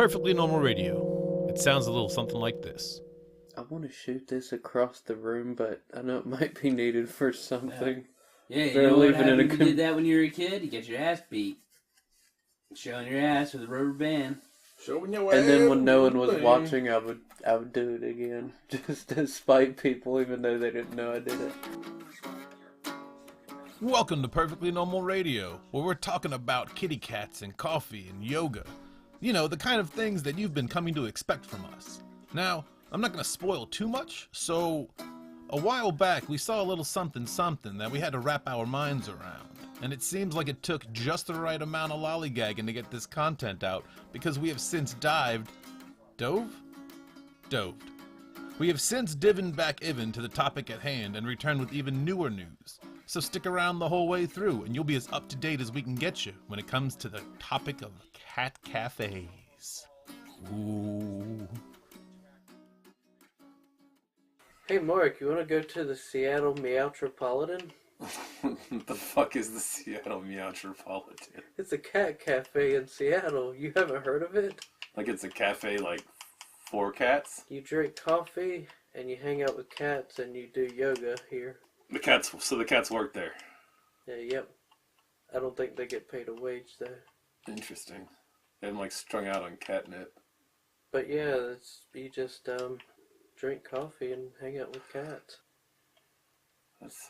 Perfectly Normal Radio. It sounds a little something like this. I want to shoot this across the room, but I know it might be needed for something. Yeah, you They're know what leaving happened it if you did that when you were a kid? You get your ass beat. Showing your ass with a rubber band. Showing your And then when ass no one was thing. watching, I would do it again, just to spite people, even though they didn't know I did it. Welcome to Perfectly Normal Radio, where we're talking about kitty cats and coffee and yoga. You know, the kind of things that you've been coming to expect from us. Now, I'm not going to spoil too much, so a while back we saw a little something that we had to wrap our minds around. And it seems like it took just the right amount of lollygagging to get this content out, because we have since doved? We have since divin back even to the topic at hand and returned with even newer news. So stick around the whole way through, and you'll be as up to date as we can get you when it comes to the topic of cat cafes. Ooh. Hey Mark, you want to go to the Seattle Meowtropolitan? What the fuck is the Seattle Meowtropolitan? It's a cat cafe in Seattle. You haven't heard of it? Like it's a cafe like for cats? You drink coffee, and you hang out with cats, and you do yoga here. So the cats work there. Yeah, yep. I don't think they get paid a wage there. Interesting. And like strung out on catnip. But yeah, you just drink coffee and hang out with cats. That's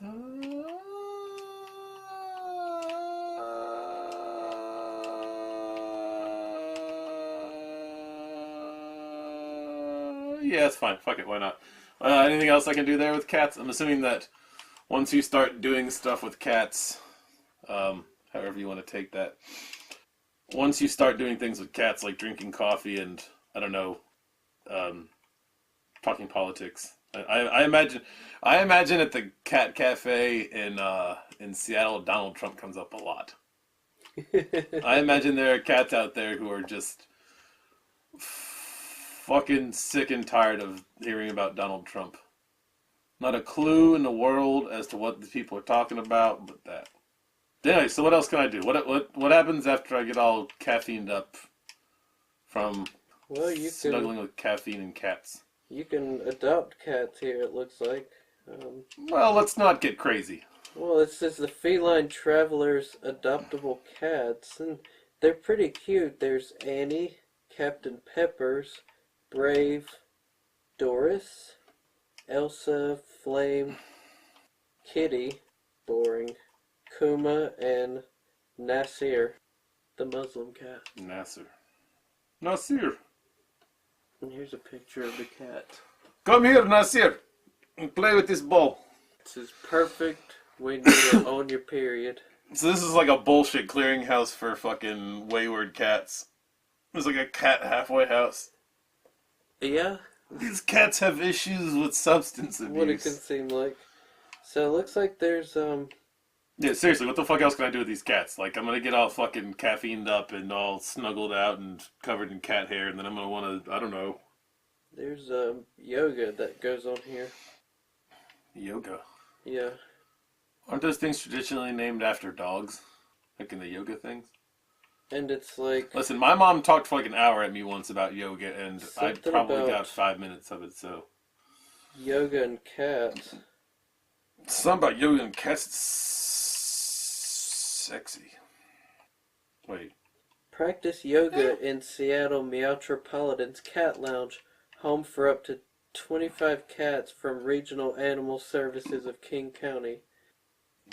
yeah, it's fine. Fuck it, why not? Anything else I can do there with cats? I'm assuming that once you start doing stuff with cats, however you want to take that, once you start doing things with cats, like drinking coffee and, I don't know, talking politics, I imagine at the cat cafe in Seattle, Donald Trump comes up a lot. I imagine there are cats out there who are just fucking sick and tired of hearing about Donald Trump. Not a clue in the world as to what the people are talking about, but that. Anyway, so what else can I do? What happens after I get all caffeined up from snuggling with caffeine and cats? You can adopt cats here, it looks like. Well, let's not get crazy. Well, it says the Feline Travelers Adoptable Cats, and they're pretty cute. There's Annie, Captain Peppers, Brave, Doris, Elsa, Flame, Kitty, boring, Kuma, and Nasir, the Muslim cat. Nasir. And here's a picture of the cat. Come here, Nasir, and play with this ball. This is perfect when you're on your period. So this is like a bullshit clearinghouse for fucking wayward cats. It's like a cat halfway house. Yeah? These cats have issues with substance abuse. What it can seem like. So it looks like there's, Yeah, seriously, what the fuck else can I do with these cats? Like, I'm gonna get all fucking caffeined up and all snuggled out and covered in cat hair, and then I'm gonna wanna, I don't know. There's, yoga that goes on here. Yoga. Yeah. Aren't those things traditionally named after dogs? Like in the yoga things? And it's like... Listen, my mom talked for like an hour at me once about yoga, and I Something probably about got 5 minutes of it, so. yoga and cats. Something about yoga and cats, it's sexy. Wait. Practice yoga in Seattle Meowtropolitan's Cat Lounge, home for up to 25 cats from Regional Animal Services of King County.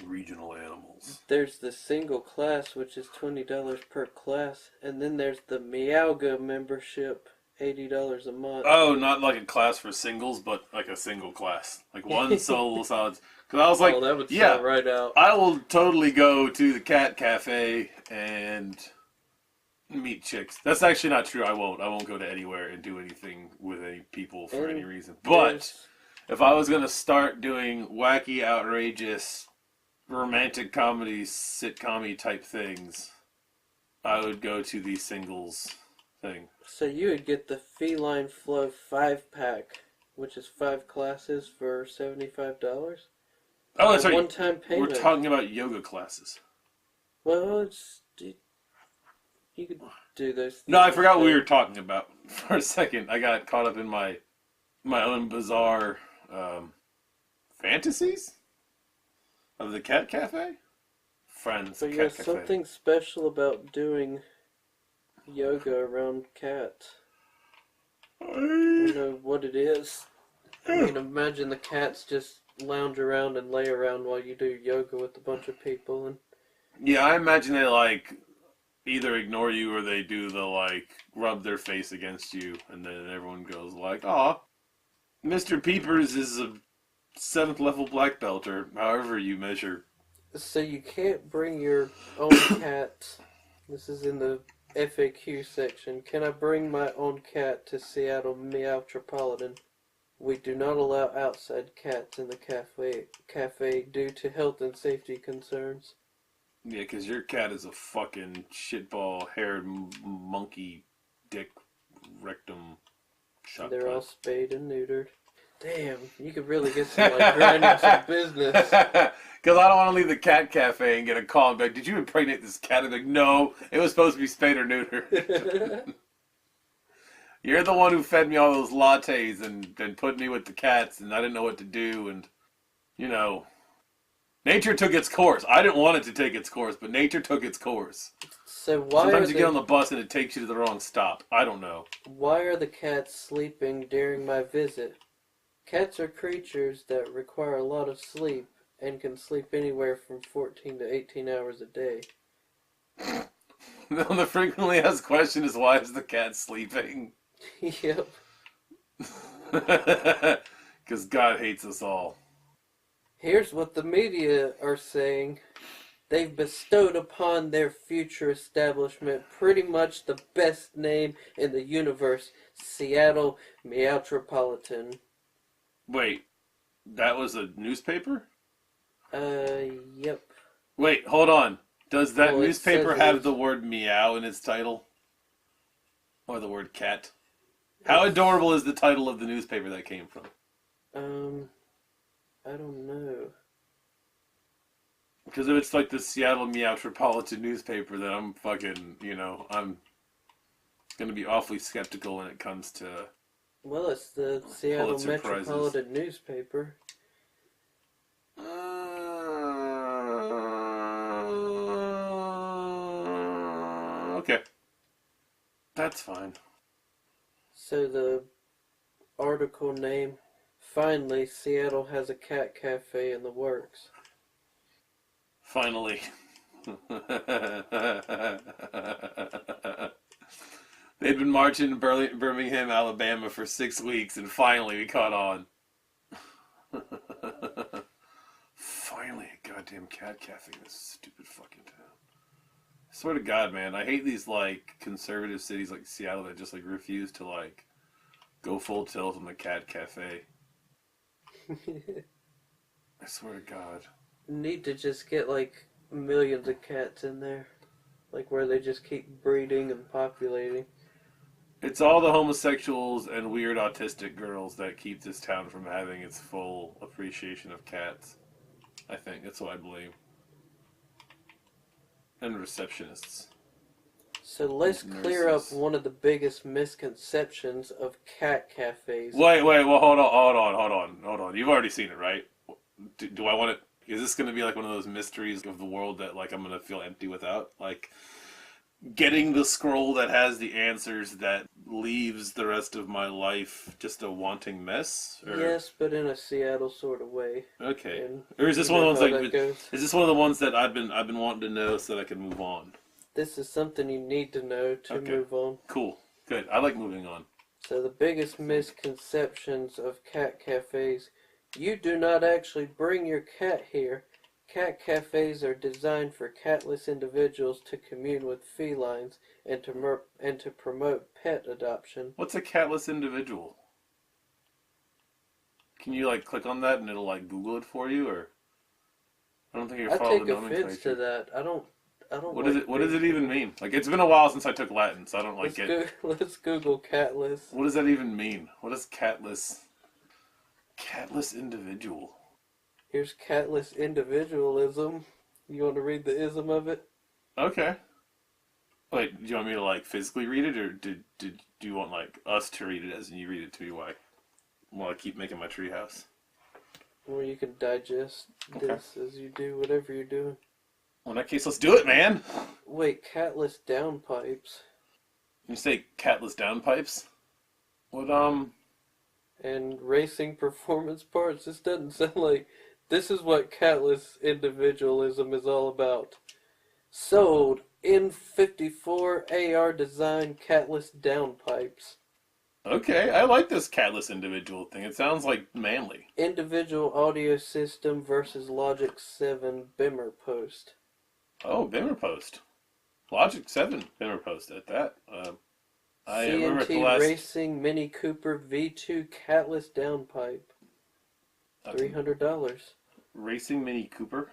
Regional animals. There's the single class, which is $20 per class, and then there's the Meowga membership, $80 a month. Oh, not like a class for singles, but like a single class. Like one solo solid. Because I was like, oh, that would yeah, sell right out. I will totally go to the cat cafe and meet chicks. That's actually not true. I won't go to anywhere and do anything with any people for any reason. But if I was going to start doing wacky, outrageous, romantic comedy, sitcom-y type things, I would go to the singles thing. So you would get the Feline Flow 5-pack, which is 5 classes for $75. Oh, that's right. One-time payment. We're talking about yoga classes. Well, You could do those things. No, I forgot what we were talking about for a second. I got caught up in my own bizarre fantasies of the cat cafe. Friends, But cat there's cafe. something special about doing yoga around cats. I don't know what it is. I mean, imagine the cats just lounge around and lay around while you do yoga with a bunch of people. And Yeah, I imagine they like either ignore you or they do the like rub their face against you, and then everyone goes like, "Aw, Mr. Peepers is a 7th level black belt, or however you measure." so you can't bring your own cat. This is in the FAQ section. Can I bring my own cat to Seattle Meowtropolitan? We do not allow outside cats in the cafe due to health and safety concerns. Yeah, because your cat is a fucking shitball-haired monkey dick rectum shot. They're all spayed and neutered. Damn, you could really get some like grinding some business. Because I don't want to leave the cat cafe and get a call and be like, "Did you impregnate this cat?" I'm like, "No, it was supposed to be spayed or neutered." You're the one who fed me all those lattes and put me with the cats, and I didn't know what to do, and, you know, nature took its course. I didn't want it to take its course, but nature took its course. So why Sometimes are you get on the bus and it takes you to the wrong stop. I don't know. Why are the cats sleeping during my visit? Cats are creatures that require a lot of sleep and can sleep anywhere from 14 to 18 hours a day. The frequently asked question is, why is the cat sleeping? Yep. Because God hates us all. Here's what the media are saying. They've bestowed upon their future establishment pretty much the best name in the universe, Seattle Meowtropolitan. Wait, that was a newspaper? Yep. Wait, hold on. Does that Well, newspaper it have is. the word meow in its title? Or the word cat? How adorable is the title of the newspaper that came from? I don't know. Because if it's like the Seattle Meowtropolitan newspaper, then I'm fucking, I'm going to be awfully skeptical when it comes to... Well, it's the Seattle Pulitzer Metropolitan Newspaper. Okay. That's fine. So the article name, finally, Seattle has a cat cafe in the works. Finally. They'd been marching in Birmingham, Alabama for 6 weeks, and finally we caught on. Finally, a goddamn cat cafe in this stupid fucking town. I swear to God, man, I hate these, like, conservative cities like Seattle that just, like, refuse to, like, go full tilt on the cat cafe. I swear to God. Need to just get like millions of cats in there. Like where they just keep breeding and populating. It's all the homosexuals and weird autistic girls that keep this town from having its full appreciation of cats. I think. That's what I believe. And receptionists. So let's And clear up nurses. one of the biggest misconceptions of cat cafes. Wait, well, hold on. You've already seen it, right? Do I want it? Is this going to be like one of those mysteries of the world that, like, I'm going to feel empty without? Like, getting the scroll that has the answers that leaves the rest of my life just a wanting mess? Or... Yes, but in a Seattle sort of way. Okay. And Or is this you one know of the how ones that like, goes. is this one of the ones that I've been wanting to know so that I can move on? This is something you need to know to Okay. move on. Cool. Good. I like moving on. So the biggest misconceptions of cat cafes: you do not actually bring your cat here. Cat cafes are designed for catless individuals to commune with felines and to promote pet adoption. What's a catless individual? Can you, like, click on that and it'll, like, Google it for you, or? I don't think you're I following take the offense to nomenclature. that. I don't. What does it even mean? Like, it's been a while since I took Latin, so I don't like it. Let's Google catless. What does that even mean? What is catless? Catless individual. Here's catless individualism. You want to read the ism of it? Okay. Wait, do you want me to like physically read it, or do you want like us to read it as in you read it to me while I keep making my treehouse? Or you can digest this as you do whatever you're doing. Well, in that case, let's do it, man. Wait, catless downpipes. You say catless downpipes? What And racing performance parts. This doesn't sound like... This is what catless individualism is all about. Sold N54 AR design catless downpipes. Okay, I like this catless individual thing. It sounds like manly. Individual audio system versus Logic 7 Bimmer post. Oh, Bimmer post. Logic 7 Bimmer post at that. I remember the CNT last... Racing Mini Cooper V2 catless downpipe. $300. Racing Mini Cooper?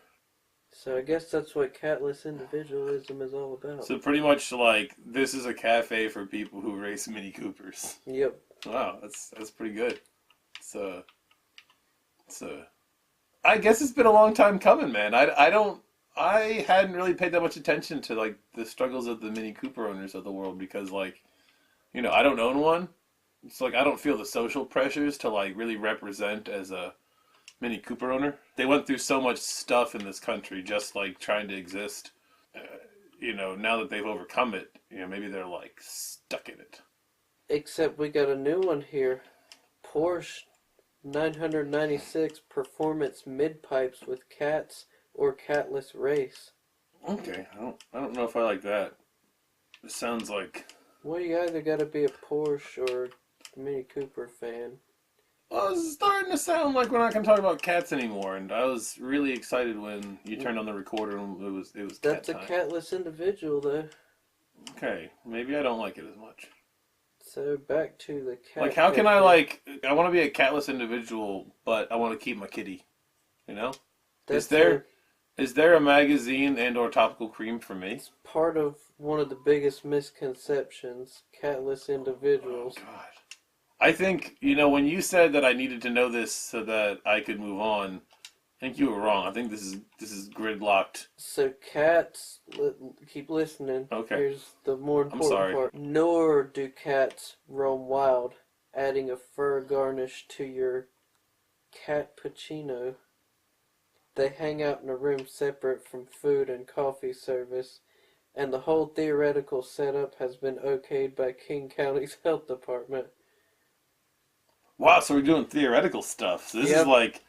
So I guess that's what catless individualism is all about. So pretty much like, this is a cafe for people who race Mini Coopers. Yep. Wow, that's pretty good. I guess it's been a long time coming, man. I hadn't really paid that much attention to like the struggles of the Mini Cooper owners of the world because like, you know, I don't own one. It's like I don't feel the social pressures to like really represent as a Mini Cooper owner. They went through so much stuff in this country just like trying to exist. You know, now that they've overcome it, you know, maybe they're like stuck in it. Except we got a new one here. Porsche 996 Performance Mid Pipes with cats or catless race. Okay, I don't know if I like that. It sounds like... Well, you either got to be a Porsche or a Mini Cooper fan. Well, it's starting to sound like we're not going to talk about cats anymore, and I was really excited when you turned on the recorder and it was That's cat a time. catless individual, though. Okay, maybe I don't like it as much. So back to the cat. Like, how can I like? I want to be a catless individual, but I want to keep my kitty. You know? Is there a magazine and or topical cream for me? It's part of one of the biggest misconceptions. Catless individuals. Oh, God. I think, you know, when you said that I needed to know this so that I could move on, I think you were wrong. I think this is gridlocked. So cats, keep listening. Okay. Here's the more important part. Nor do cats roam wild, adding a fur garnish to your cappuccino. They hang out in a room separate from food and coffee service, and the whole theoretical setup has been okayed by King County's health department. Wow, so we're doing theoretical stuff. So this is like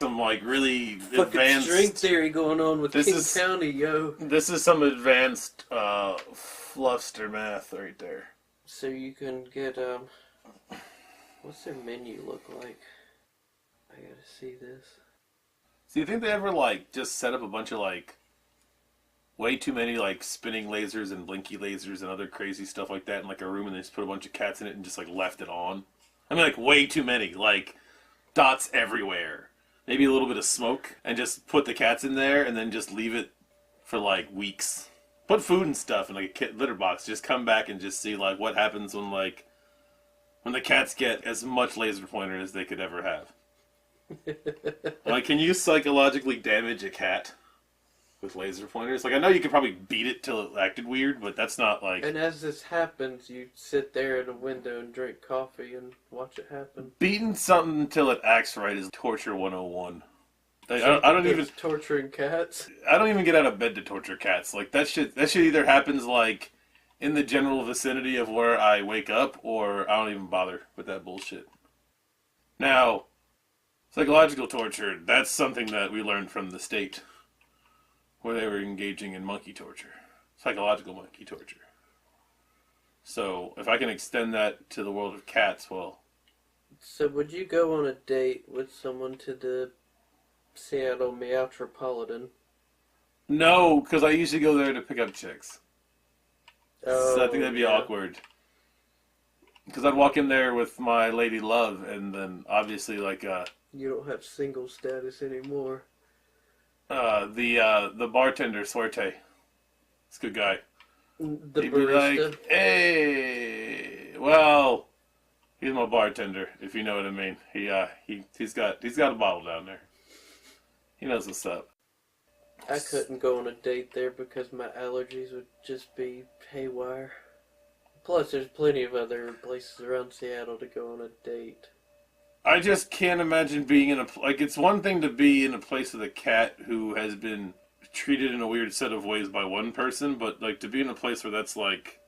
some like really fucking advanced string theory going on with King County, yo. This is some advanced fluster math right there. So you can get what's their menu look like? I gotta see this. So you think they ever like just set up a bunch of like way too many like spinning lasers and blinky lasers and other crazy stuff like that in like a room and they just put a bunch of cats in it and just like left it on? I mean, like, way too many. Like, dots everywhere. Maybe a little bit of smoke. And just put the cats in there and then just leave it for, like, weeks. Put food and stuff in, like, a litter box. Just come back and just see, like, what happens when, like, when the cats get as much laser pointer as they could ever have. Like, can you psychologically damage a cat with laser pointers? Like, I know you could probably beat it till it acted weird, but that's not like... And as this happens, you sit there at a window and drink coffee and watch it happen. Beating something until it acts right is torture 101. Like, I don't even... Torturing cats? I don't even get out of bed to torture cats. Like, that shit either happens, like, in the general vicinity of where I wake up, or I don't even bother with that bullshit. Now, psychological torture, that's something that we learned from the state, where they were engaging in monkey torture. Psychological monkey torture. So, if I can extend that to the world of cats, well... So, would you go on a date with someone to the Seattle Meowtropolitan? No, because I usually go there to pick up chicks. Oh, So I think that'd be awkward. Because I'd walk in there with my lady love, and then obviously, like, You don't have single status anymore. the bartender, Suerte. He's a good guy. The He'd barista? be like, hey, well, he's my bartender, if you know what I mean. He's got a bottle down there. He knows what's up. I couldn't go on a date there because my allergies would just be haywire. Plus, there's plenty of other places around Seattle to go on a date. I just can't imagine being in a... Like, it's one thing to be in a place with a cat who has been treated in a weird set of ways by one person, but, like, to be in a place where that's, like...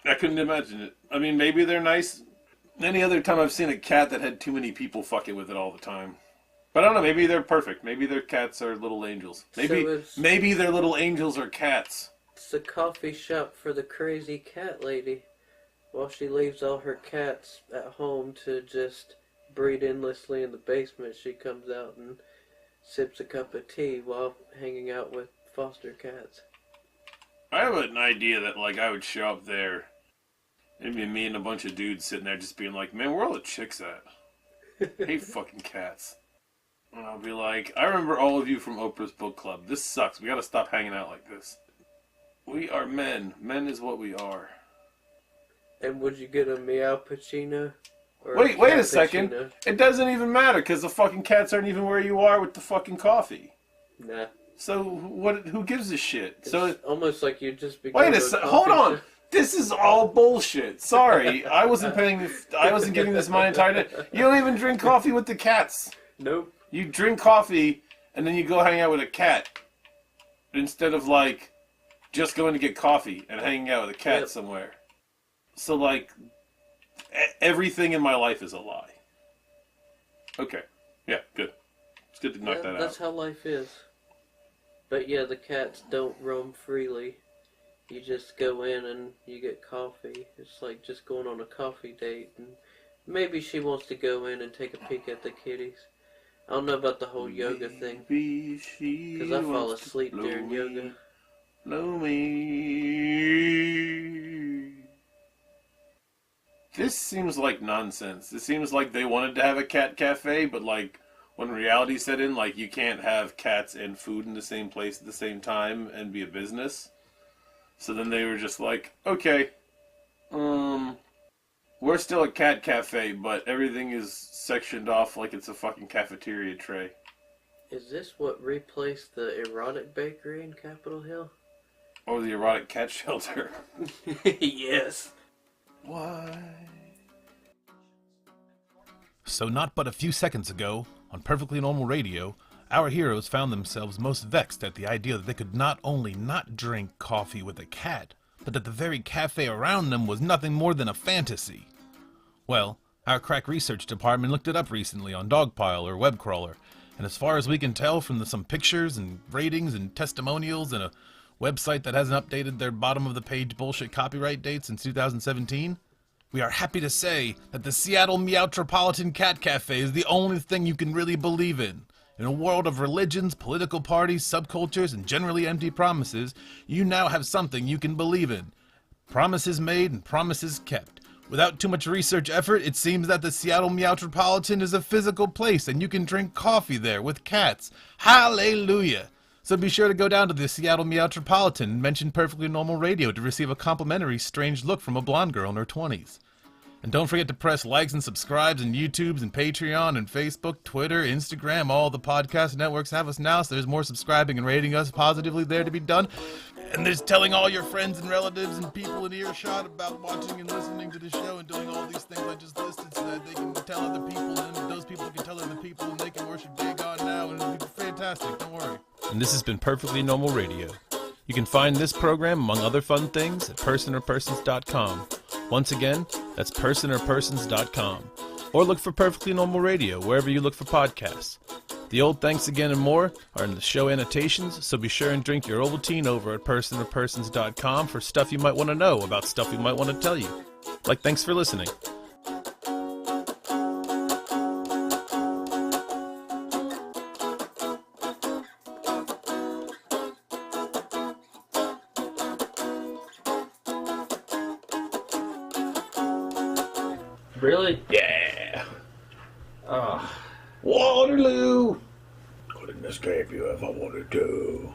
I couldn't imagine it. I mean, maybe they're nice. Any other time I've seen a cat that had too many people fucking with it all the time. But I don't know, maybe they're perfect. Maybe their cats are little angels. Maybe their little angels are cats. It's a coffee shop for the crazy cat lady. While she leaves all her cats at home to just breed endlessly in the basement, she comes out and sips a cup of tea while hanging out with foster cats. I have an idea that, like, I would show up there, maybe me and a bunch of dudes sitting there just being like, man, where are all the chicks at? I hate fucking cats. And I'll be like, I remember all of you from Oprah's book club. This sucks. We gotta stop hanging out like this. We are men. Men is what we are. And would you get a meow Pacino? Wait a second. It doesn't even matter, because the fucking cats aren't even where you are with the fucking coffee. Nah. So, who gives a shit? It's so almost like you just be... Wait a second. Hold on. This is all bullshit. Sorry. I wasn't getting this my entire day. You don't even drink coffee with the cats. Nope. You drink coffee, and then you go hang out with a cat. Instead of, like, just going to get coffee and hanging out with a cat somewhere. So, like, everything in my life is a lie. Okay. Yeah, good. It's good to knock that out. That's how life is. But yeah, the cats don't roam freely. You just go in and you get coffee. It's like just going on a coffee date. And maybe she wants to go in and take a peek at the kitties. I don't know about the whole yoga thing. Because I fall asleep during yoga. Blow me. This seems like nonsense. This seems like they wanted to have a cat cafe, but like when reality set in, like you can't have cats and food in the same place at the same time and be a business. So then they were just like, okay, we're still a cat cafe, but everything is sectioned off like it's a fucking cafeteria tray. Is this what replaced the erotic bakery in Capitol Hill? Or the erotic cat shelter? Yes. Why? So not but a few seconds ago, on Perfectly Normal Radio, our heroes found themselves most vexed at the idea that they could not only not drink coffee with a cat, but that the very cafe around them was nothing more than a fantasy. Well, our crack research department looked it up recently on Dogpile or Webcrawler, and as far as we can tell from some pictures and ratings and testimonials and a website that hasn't updated their bottom-of-the-page bullshit copyright date since 2017, we are happy to say that the Seattle Meowtropolitan Cat Cafe is the only thing you can really believe in. In a world of religions, political parties, subcultures, and generally empty promises, you now have something you can believe in. Promises made and promises kept. Without too much research effort, it seems that the Seattle Meowtropolitan is a physical place and you can drink coffee there with cats. Hallelujah! So be sure to go down to the Seattle Meowtropolitan and mention Perfectly Normal Radio to receive a complimentary strange look from a blonde girl in her 20s. And don't forget to press likes and subscribes on YouTubes and Patreon and Facebook, Twitter, Instagram. All the podcast networks have us now, so there's more subscribing and rating us positively there to be done. And there's telling all your friends and relatives and people in earshot about watching and listening to the show and doing all these things I just listed so that they can tell other people and those people can tell other people and they can worship Day God now and it'll be fantastic, don't worry. And this has been Perfectly Normal Radio. You can find this program, among other fun things, at PersonorPersons.com. Once again, that's PersonorPersons.com. Or look for Perfectly Normal Radio wherever you look for podcasts. The old thanks again and more are in the show annotations, so be sure and drink your Ovaltine over at PersonorPersons.com for stuff you might want to know about stuff we might want to tell you. Like, thanks for listening. Really? Yeah. Oh. Waterloo. Couldn't escape you if I wanted to.